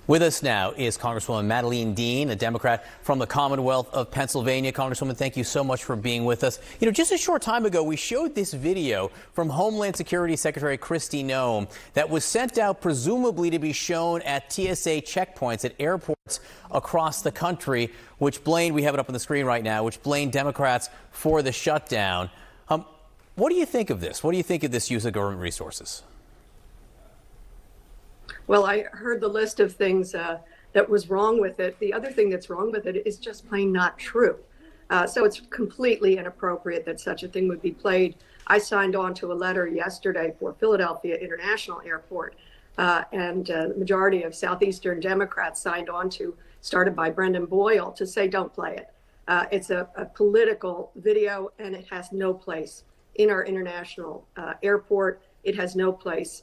With us now is Congresswoman Madeleine Dean, a Democrat from the Commonwealth of Pennsylvania. Congresswoman, thank you so much for being with us. You know, just a short time ago, we showed this video from Homeland Security Secretary Kristi Noem that was sent out presumably to be shown at TSA checkpoints at airports across the country, which blamed, we have it up on the screen right now, which blamed Democrats for the shutdown. What do you think of this? What do you think of this use of government resources? Well, I heard the list of things that was wrong with it. The other thing that's wrong with it is just plain not true. So it's completely inappropriate that such a thing would be played. I signed on to a letter yesterday for Philadelphia International Airport, and the majority of Southeastern Democrats signed on to, started by Brendan Boyle, to say don't play it. It's a political video, and it has no place in our international airport. It has no place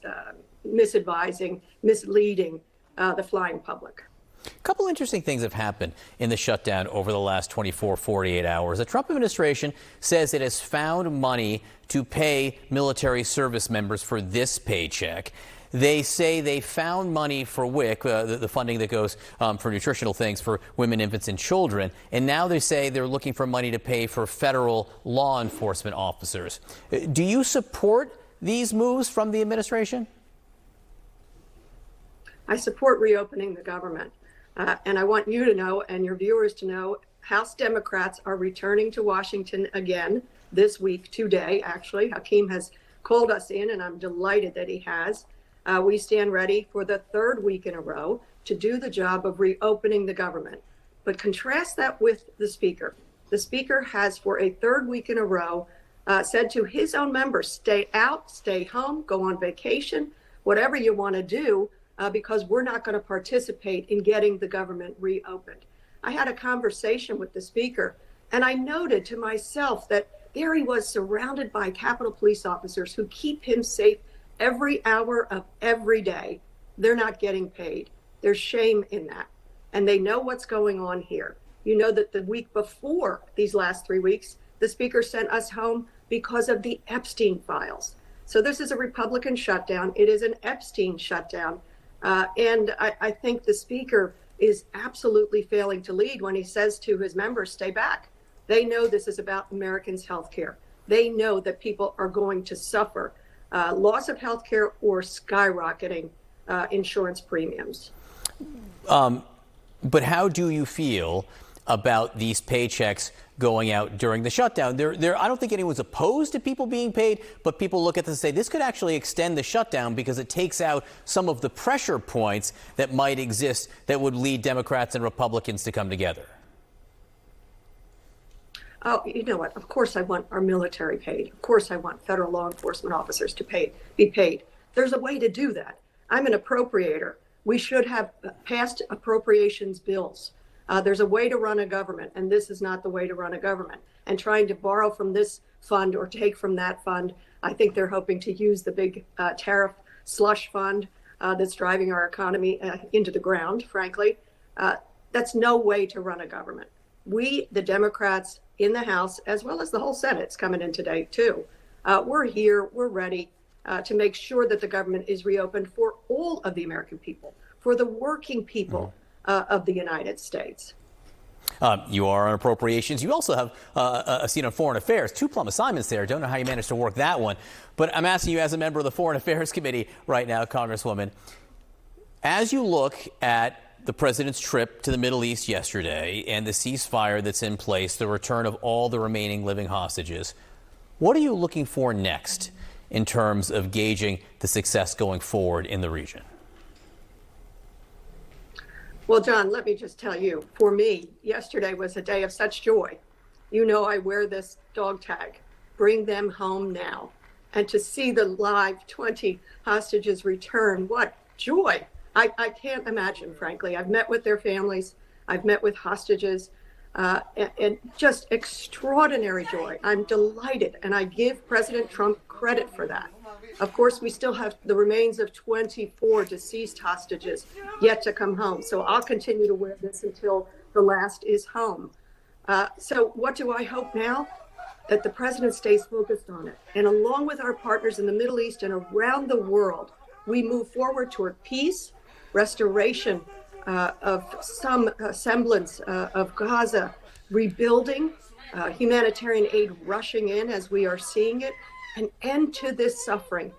misadvising, misleading the flying public. A couple interesting things have happened in the shutdown over the last 24, 48 hours. The Trump administration says it has found money to pay military service members for this paycheck. They say they found money for WIC, the funding that goes for nutritional things for women, infants, and children. And now they say they're looking for money to pay for federal law enforcement officers. Do you support these moves from the administration? I support reopening the government. And I want you to know, and your viewers to know, House Democrats are returning to Washington again this week, today, actually. Hakeem has called us in, and I'm delighted that he has. We stand ready for the third week in a row to do the job of reopening the government. But contrast that with the Speaker. The Speaker has, for a third week in a row, said to his own members, stay out, stay home, go on vacation, whatever you want to do, because we're not going to participate in getting the government reopened. I had a conversation with the Speaker, and I noted to myself that there he was surrounded by Capitol Police officers who keep him safe every hour of every day. They're not getting paid. There's shame in that. And they know what's going on here. You know that the week before these last 3 weeks, the Speaker sent us home because of the Epstein files. So this is a Republican shutdown. It is an Epstein shutdown. And I think the Speaker is absolutely failing to lead when he says to his members, stay back. They know this is about Americans' health care. They know that people are going to suffer loss of health care or skyrocketing insurance premiums. But how do you feel about these paychecks going out during the shutdown? I don't think anyone's opposed to people being paid, but people look at this and say this could actually extend the shutdown because it takes out some of the pressure points that might exist that would lead Democrats and Republicans to come together. Oh, you know what? Of course I want our military paid. Of course I want federal law enforcement officers to be paid. There's a way to do that. I'm an appropriator. We should have passed appropriations bills. There's a way to run a government, and this is not the way to run a government. And trying to borrow from this fund or take from that fund, I think they're hoping to use the big tariff slush fund that's driving our economy into the ground, frankly. That's no way to run a government. We, the Democrats in the House, as well as the whole Senate's coming in today, too, we're here, we're ready to make sure that the government is reopened for all of the American people, for the working people of the United States. You are on appropriations. You also have a seat on foreign affairs. Two plum assignments there. Don't know how you managed to work that one. But I'm asking you as a member of the Foreign Affairs Committee right now, Congresswoman, as you look at the president's trip to the Middle East yesterday and the ceasefire that's in place, the return of all the remaining living hostages, what are you looking for next in terms of gauging the success going forward in the region? Well, John, let me just tell you, for me, yesterday was a day of such joy. You know, I wear this dog tag, bring them home now. And to see the live 20 hostages return, what joy. I can't imagine, frankly. I've met with their families. I've met with hostages, and just extraordinary joy. I'm delighted, and I give President Trump credit for that. Of course, we still have the remains of 24 deceased hostages yet to come home. So I'll continue to wear this until the last is home. So what do I hope now? That the president stays focused on it. And along with our partners in the Middle East and around the world, we move forward toward peace, restoration of some semblance of Gaza rebuilding, humanitarian aid rushing in as we are seeing it, an end to this suffering.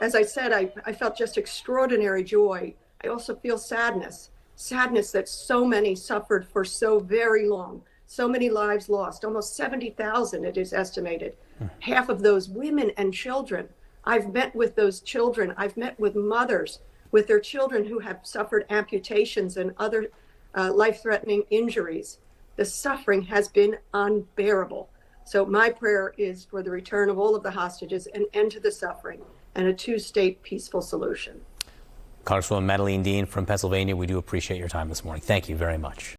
As I said, I felt just extraordinary joy. I also feel sadness that so many suffered for so very long, so many lives lost, almost 70,000 it is estimated, half of those women and children. I've met with those children. I've met with mothers with their children who have suffered amputations and other life-threatening injuries. The suffering has been unbearable. So my prayer is for the return of all of the hostages, an end to the suffering, and a two-state peaceful solution. Congresswoman Madeleine Dean from Pennsylvania, we do appreciate your time this morning. Thank you very much.